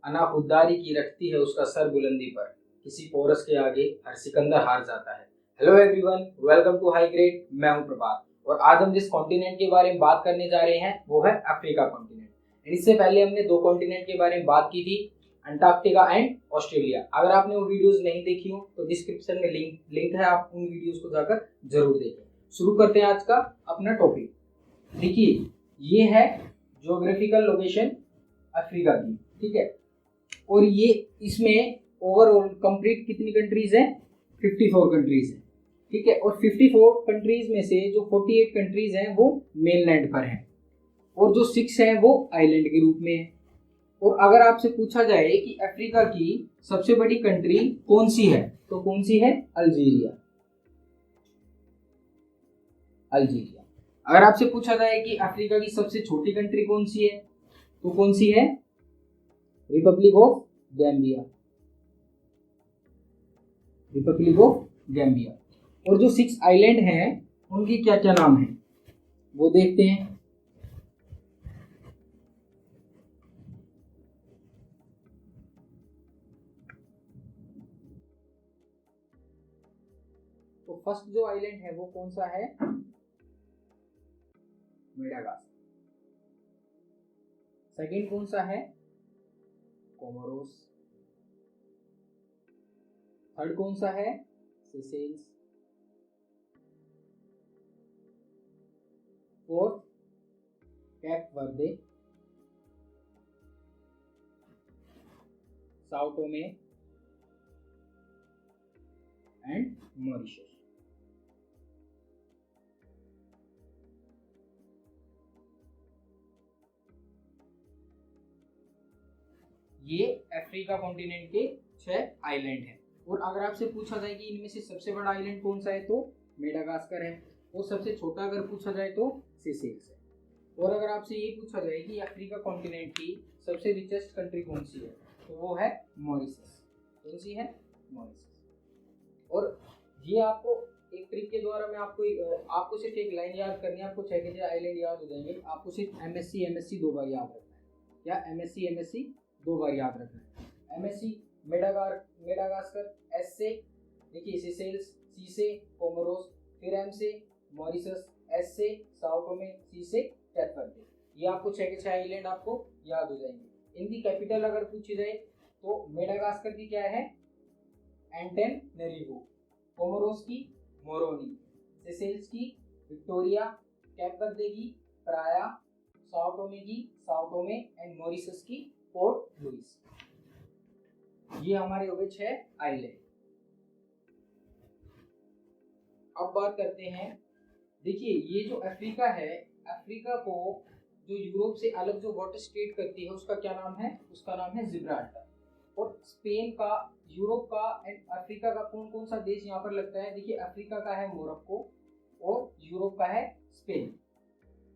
अना खुददारी की रखती है उसका सर बुलंदी पर, किसी पोरस के आगे हर सिकंदर हार जाता है। Hello everyone, welcome to high grade. मैं हूं प्रभात और आज हम जिस कॉन्टिनेंट के बारे में बात करने जा रहे हैं वो है अफ्रीका कॉन्टिनेंट। इससे पहले हमने दो कॉन्टिनेंट के बारे में बात की थी, अंटार्कटिका एंड ऑस्ट्रेलिया। अगर आपने वो वीडियोस नहीं देखी हो तो डिस्क्रिप्शन में लिंक है, आप उन वीडियोस को जाकर जरूर देखें। शुरू करते हैं आज का अपना टॉपिक। देखिए, ये है ज्योग्राफिकल लोकेशन अफ्रीका की, ठीक है। और ये इसमें ओवरऑल कंप्लीट कितनी कंट्रीज हैं? 54 कंट्रीज हैं, ठीक है। और 54 कंट्रीज में से जो 48 कंट्रीज हैं वो मेनलैंड पर हैं और जो 6 हैं वो आइलैंड के रूप में है। और अगर आपसे पूछा जाए कि अफ्रीका की सबसे बड़ी कंट्री कौन सी है तो कौन सी है? अल्जीरिया। अल्जीरिया। अगर आपसे पूछा जाए कि अफ्रीका की सबसे छोटी कंट्री कौन सी है तो कौन सी है? Republic of Gambia. Republic of Gambia. और जो 6 आइलैंड हैं उनके क्या क्या नाम हैं वो देखते हैं। तो फर्स्ट जो आइलैंड है वो कौन सा है? मेडागास्कर। सेकंड कौन सा है? कोमोरोस। थर्ड कौन सा है? Seychelles. Fourth cap Varde. Sao Thome and Mauritius. ये अफ्रीका कॉन्टिनेंट के 6 आइलैंड हैं। और अगर आपसे पूछा जाए कि इनमें से सबसे बड़ा आइलैंड कौन सा है तो मेडागास्कर है। और सबसे छोटा अगर पूछा जाए तो सेशेल्स है। और अगर आपसे ये पूछा जाए कि अफ्रीका कॉन्टिनेंट की सबसे रिचेस्ट कंट्री कौन सी है तो वो है मॉरिशस। कौन सी है? मॉरिशस। और ये आपको एक ट्रिक के द्वारा मैं आपको सिर्फ एक लाइन याद करनी है। आपको 6 के 6 आइलैंड याद हो जाएंगे। आपको सिर्फ एमएससी 2 बार याद रखना है। क्या? एमएससी 2 बार याद रखना है। एमएससी मेडागास्कर, एस से देखिए सेशेल्स, सी से कोमोरोस, फिर एम से मॉरिशस, एस से साओ टोमे, सी से कैप वर्दे। ये आपको 6 के 6 आइलैंड आपको याद हो जाएंगे। इनकी कैपिटल अगर पूछी जाए तो मेडागास्कर की क्या है? एंटेनरिवो। कोमोरोस की मोरोनी। सेशेल्स की विक्टोरिया। कैप वर्दे की प्राया। साओ टोमे की साओ टोमे एंड मॉरिशस की पोर्ट लुइस। ये हमारे हो गए 6 आइलैंड। अब बात करते हैं, देखिए ये जो अफ्रीका है, अफ्रीका को जो यूरोप से अलग जो वाटर स्टेट करती है उसका क्या नाम है? उसका नाम है जिब्राल्टर। और स्पेन का, यूरोप का एंड अफ्रीका का कौन कौन सा देश यहाँ पर लगता है? देखिए अफ्रीका का है मोरक्को और यूरोप का है स्पेन।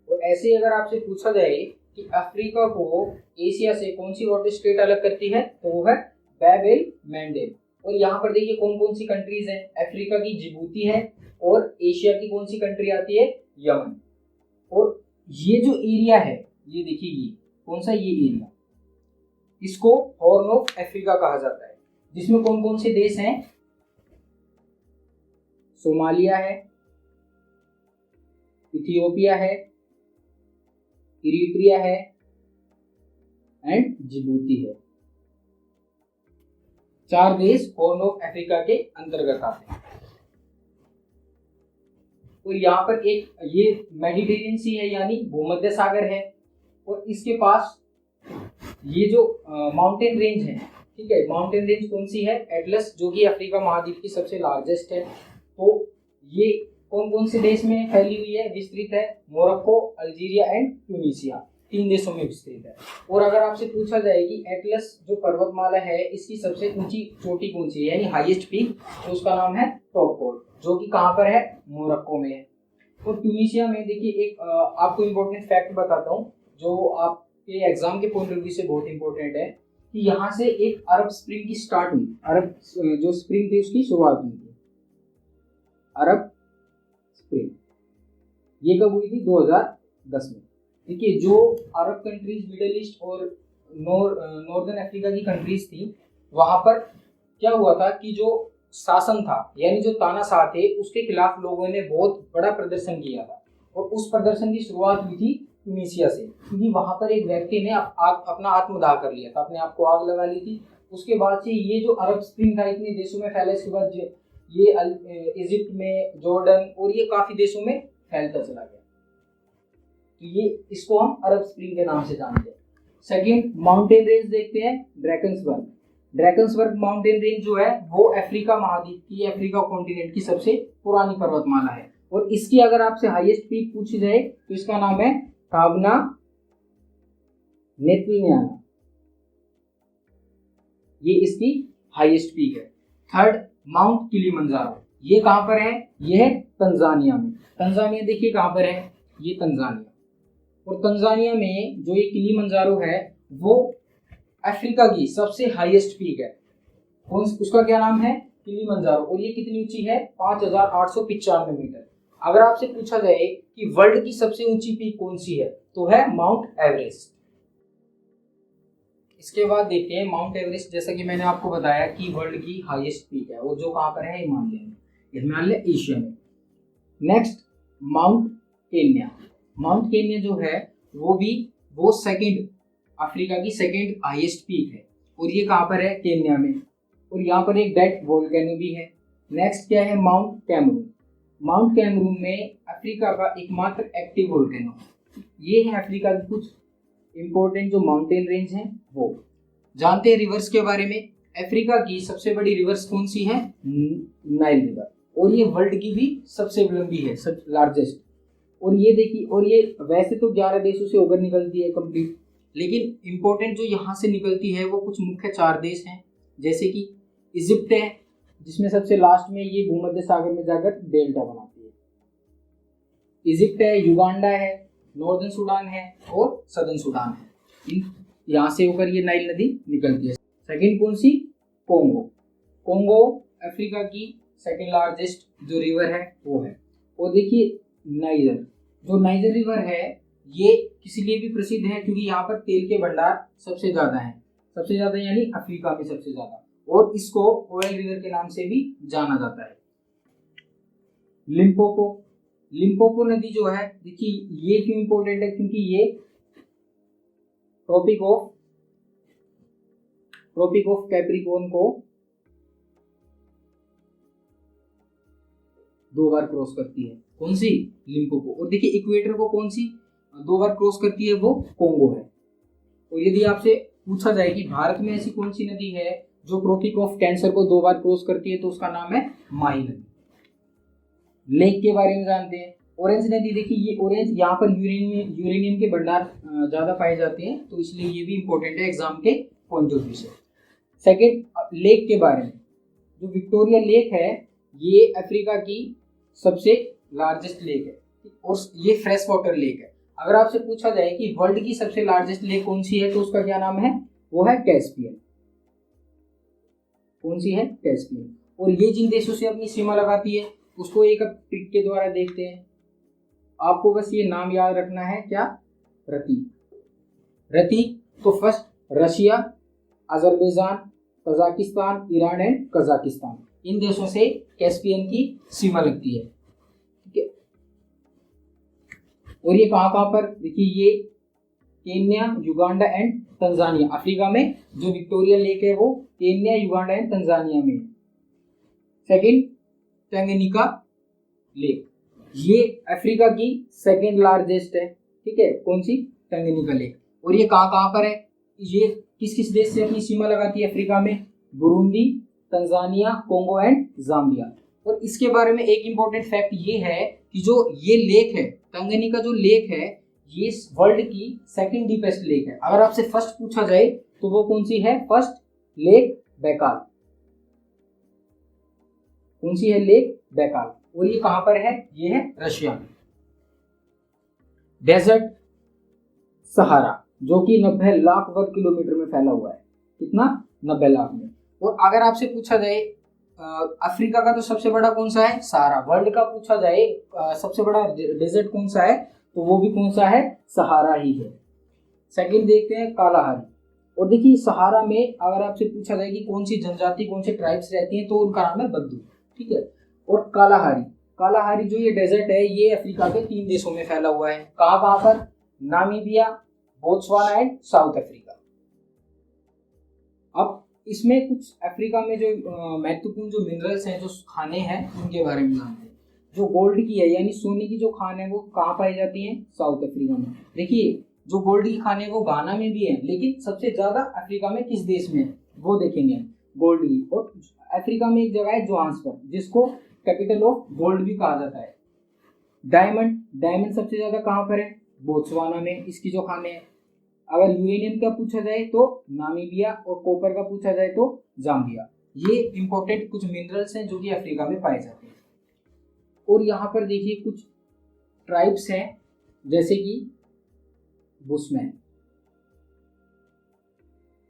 और ऐसे अगर आपसे पूछा जाए कि अफ्रीका को एशिया से कौन सी वाटर स्टेट अलग करती है तो वो है बैब एल मैंडेब। और यहाँ पर देखिए कौन कौन सी कंट्रीज हैं। अफ्रीका की जिबूती है और एशिया की कौन सी कंट्री आती है? यमन। और ये जो एरिया है, ये देखिए ये कौन सा? ये एरिया, इसको हॉर्न ऑफ अफ्रीका कहा जाता है। जिसमें कौन कौन से देश हैं? सोमालिया है, इथियोपिया है, इरिट्रिया है एंड जिबूती है। 4 देश हॉर्न ऑफ अफ्रीका के अंतर्गत आते हैं। और यहाँ पर एक ये मेडिटेरियन सी है यानी भूमध्य सागर है। और इसके पास ये जो माउंटेन रेंज है, ठीक है, माउंटेन रेंज कौन सी है? एटलस, जो कि अफ्रीका महाद्वीप की सबसे लार्जेस्ट है। तो ये कौन कौन से देश में फैली हुई है, विस्तृत है? मोरक्को, अल्जीरिया एंड ट्यूनीसिया, 3 देशों में विस्तृत है। और अगर आपसे पूछा जाए कि एटलस जो पर्वतमाला है इसकी सबसे ऊंची चोटी कौन सी है यानी हाईएस्ट पीक, तो उसका नाम है टॉप कोड, जो कि कहाँ पर है? मोरक्को में है। और ट्यूनीसिया में देखिए एक आपको इम्पोर्टेंट फैक्ट बताता हूँ जो आपके एग्जाम के पॉइंट ऑफ व्यू से बहुत इंपॉर्टेंट है कि यहाँ से एक अरब स्प्रिंग की स्टार्ट हुई। अरब जो स्प्रिंग थी उसकी शुरुआत हुई थी, अरब स्प्रिंग। ये कब हुई थी? 2010 में। देखिए जो अरब कंट्रीज, मिडल ईस्ट और नॉर्दर्न अफ्रीका की कंट्रीज थी, वहां पर क्या हुआ था कि जो शासन था यानी जो तानाशाह थे उसके खिलाफ लोगों ने बहुत बड़ा प्रदर्शन किया था। और उस प्रदर्शन की शुरुआत हुई थी ट्यूनीशिया से, क्योंकि वहां पर एक व्यक्ति ने अपना आत्मदाह कर लिया था, अपने आप को आग लगा ली थी। उसके बाद से ये जो अरब स्प्रिंग था इतने देशों में फैला, इसके बाद ये इजिप्ट में, जॉर्डन और ये काफी देशों में फैलता चला गया। तो ये इसको हम अरब स्प्रिंग के नाम से जानते हैं। सेकंड माउंटेन रेंज देखते हैं, ड्रैकन्सबर्ग। ड्रैकन्सबर्ग माउंटेन रेंज जो है वो अफ्रीका महाद्वीप की, अफ्रीका कॉन्टिनेंट की सबसे पुरानी पर्वतमाला है। और इसकी अगर आपसे हाईएस्ट पीक पूछी जाए तो इसका नाम है काबना नेतलियाना, ये इसकी हाईएस्ट पीक है। थर्ड माउंट किलिमंजारो, ये कहां पर है? ये है तंजानिया में। तंजानिया देखिए कहां पर है, ये तंजानिया। और तंजानिया में जो ये किलिमंजारो है वो अफ्रीका की सबसे हाईएस्ट पीक है। उसका क्या नाम है? किलिमंजारो। और ये कितनी ऊंची है? 5895 मीटर। अगर आपसे पूछा जाए कि वर्ल्ड की सबसे ऊंची पीक कौन सी है तो है माउंट एवरेस्ट। इसके बाद देखते हैं माउंट एवरेस्ट, जैसा कि मैंने आपको बताया कि वर्ल्ड की हाईएस्ट पीक है और जो कहां पर है? हिमालय में, हिमालय एशिया में। Next mount Kenya. Mount Kenya जो है वो सेकंड, अफ्रीका की सेकंड हाईएस्ट पीक है और ये कहां पर है? केन्या में। और यहाँ पर एक डेड वोल्केनो भी है। नेक्स्ट क्या है? Mount Cameroon. माउंट कैमरून में अफ्रीका का एकमात्र एक्टिव वोल्केनो। ये है अफ्रीका की कुछ इंपॉर्टेंट जो माउंटेन रेंज हैं वो। जानते हैं रिवर्स के बारे में। अफ्रीका की सबसे बड़ी रिवर्स कौन सी है? Nile river. और ये वर्ल्ड की भी सबसे लंबी है, लार्जेस्ट। और ये देखिए, और ये वैसे तो 11 देशों से होकर निकलती है कंप्लीट, लेकिन इंपॉर्टेंट जो यहाँ से निकलती है वो कुछ मुख्य 4 देश हैं, जैसे कि इजिप्ट है जिसमें सबसे लास्ट में ये भूमध्य सागर में जाकर डेल्टा बनाती है। इजिप्ट है, युगांडा है, नॉर्दर्न सूडान है और सदर्न सूडान है। यहाँ से होकर ये नाइल नदी निकलती है। सेकंड कौन सी? कोंगो। कोंगो अफ्रीका की सेकंड लार्जेस्ट जो रिवर है वो है। और देखिए नाइजर, जो नाइजर रिवर है ये किस लिए भी प्रसिद्ध है? क्योंकि यहाँ पर तेल के भंडार सबसे ज्यादा हैं, सबसे ज्यादा यानी अफ्रीका में सबसे ज्यादा, और इसको ऑयल रिवर के नाम से भी जाना जाता है। लिम्पोपो। लिम्पोपो नदी जो है, देखिए ये क्यों इंपॉर्टेंट है? क्योंकि ये ट्रॉपिक ऑफ कैप्रिकॉर्न को 2 बार क्रॉस करती है। कौन सी? लिम्पोपो। और देखिए इक्वेटर को कौन सी 2 बार क्रॉस करती है? वो कोंगो है। और यदि आपसे पूछा जाए कि भारत में ऐसी कौन सी नदी है जो ट्रॉपिक ऑफ कैंसर को 2 बार क्रॉस करती है तो उसका नाम है माही नदी। लेक के बारे में जानते हैं। ऑरेंज नदी, देखिए ये ऑरेंज, यहाँ पर यूरेनियम के भंडार ज्यादा पाए जाते हैं तो इसलिए ये भी इंपॉर्टेंट है एग्जाम के पॉइंट ऑफ व्यू से। सेकेंड लेक के बारे में, जो विक्टोरिया लेक है ये अफ्रीका की सबसे लार्जेस्ट लेक है और ये फ्रेश वाटर लेक है। अगर आपसे पूछा जाए कि वर्ल्ड की सबसे लार्जेस्ट लेक कौन सी है तो उसका क्या नाम है? वो है कैस्पियन। कौन सी है? कैस्पियन। और ये जिन देशों से अपनी सीमा लगाती है उसको एक ट्रिक के द्वारा देखते हैं। आपको बस ये नाम याद रखना है, क्या? रति। रति। तो first Russia, Azerbaijan, Kazakhstan, Iran and Kazakhstan, इन देशों से कैस्पियन की सीमा लगती है। ठीक है। और ये कहां पर? देखिए ये Kenya, Uganda and Tanzania. Africa में जो विक्टोरिया लेक है वो केन्या, युगांडा एंड तंजानिया में। सेकंड टंगनिका लेक, ये अफ्रीका की सेकंड लार्जेस्ट है। ठीक है, कौन सी? टंगनिका लेक। और ये कहां पर है? ये किस किस देश से अपनी सीमा लगाती है अफ्रीका में? Burundi, Tanzania, Congo and Zambia. और इसके बारे में एक इंपॉर्टेंट फैक्ट ये है कि जो ये लेक है, टंगनिका जो लेक है, ये वर्ल्ड की सेकंड डीपेस्ट लेक है। अगर आपसे फर्स्ट पूछा जाए तो वो कौन सी है? First lake Baikal. कौन सी है? Lake Baikal. और ये कहां पर है? ये है रशिया में। डेजर्ट सहारा, जो कि 90 लाख वर्ग किलोमीटर में फैला हुआ है। कितना? 90 लाख में। और अगर आपसे पूछा जाए अफ्रीका का तो सबसे बड़ा कौन सा है? सहारा। वर्ल्ड का पूछा जाए सबसे बड़ा डेजर्ट कौन सा है तो वो भी कौन सा है? सहारा ही है। सेकंड देखते हैं कालाहारी। और देखिए सहारा में अगर आपसे पूछा जाए कि कौन सी जनजाति कौन से ट्राइब्स रहती हैं तो उनका नाम है बद्दू, ठीक है। और कालाहारी, कालाहारी जो ये डेजर्ट है ये अफ्रीका के 3 देशों में फैला हुआ है। कहाँ कहाँ पर? Namibia, Botswana and south Africa. अब इसमें कुछ अफ्रीका में जो महत्वपूर्ण जो मिनरल्स हैं जो खाने हैं उनके बारे में जानते हैं। जो गोल्ड की है यानी सोने की जो खान है वो कहाँ पाई जाती है? साउथ अफ्रीका में। देखिए जो गोल्ड की खान है वो गाना में भी है, लेकिन सबसे ज्यादा अफ्रीका में किस देश में है वो देखेंगे हम, गोल्ड की। और अफ्रीका में एक जगह है जोहान्सबर्ग जिसको कैपिटल ऑफ गोल्ड भी कहा जाता है। डायमंड, डायमंड सबसे ज्यादा कहाँ पर है? बोत्सवाना में, इसकी जो खाने हैं। अगर यूरेनियम का पूछा जाए तो नामीबिया, और कॉपर का पूछा जाए तो जाम्बिया। ये इंपॉर्टेंट कुछ मिनरल्स हैं जो कि अफ्रीका में पाए जाते हैं। और यहाँ पर देखिए कुछ ट्राइब्स हैं जैसे कि बुशमैन।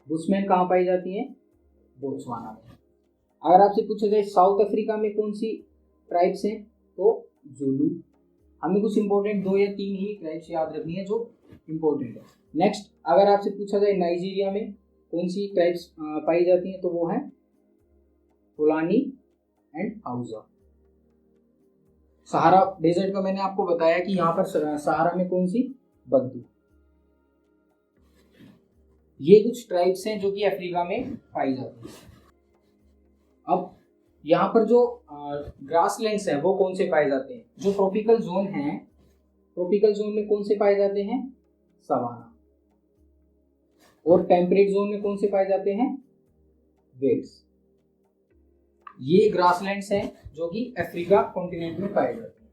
बुशमैन कहाँ पाई जाती है? बोत्सवाना में। अगर आपसे पूछा जाए साउथ अफ्रीका में कौन सी ट्राइब्स हैं तो जुलू। हमें कुछ इंपॉर्टेंट 2 या 3 ही ट्राइब्स याद रखनी है जो इंपॉर्टेंट है। नेक्स्ट अगर आपसे पूछा जाए नाइजीरिया में कौन सी ट्राइब्स पाई जाती हैं तो वो है फुलानी एंड हाउजा। सहारा डेजर्ट का मैंने आपको बताया कि यहाँ पर सहारा में कौन सी? बद्दू। ये कुछ ट्राइब्स हैं जो कि अफ्रीका में पाई जाती है। अब यहाँ पर जो ग्रासलैंड्स हैं वो कौन से पाए जाते हैं? जो ट्रॉपिकल जोन है, ट्रॉपिकल जोन में कौन से पाए जाते हैं? सवाना। और टेम्परेट जोन में कौन से पाए जाते हैं? वेट्स। ये ग्रासलैंड्स हैं जो कि अफ्रीका कॉन्टिनेंट में पाए जाते हैं।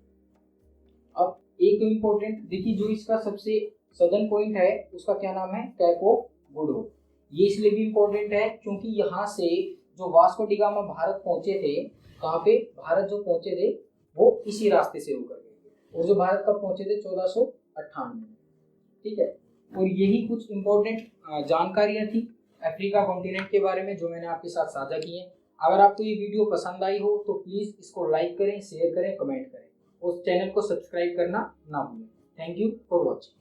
अब एक इंपॉर्टेंट देखिए जो इसका सबसे सदर्न पॉइंट है उसका क्या नाम है? Cap of good hope. ये इसलिए भी इंपॉर्टेंट है क्योंकि यहाँ से जो वास्को डी गामा भारत पहुंचे थे, कहाँ पे? भारत जो पहुंचे थे वो इसी रास्ते से होकर गए। और जो भारत कब पहुंचे थे? 1498 में, ठीक है। और यही कुछ इंपॉर्टेंट जानकारियां थी अफ्रीका कॉन्टिनेंट के बारे में जो मैंने आपके साथ साझा की है। अगर आपको ये वीडियो पसंद आई हो तो प्लीज़ इसको लाइक करें, शेयर करें, कमेंट करें और चैनल को सब्सक्राइब करना ना भूलें। Thank you for watching.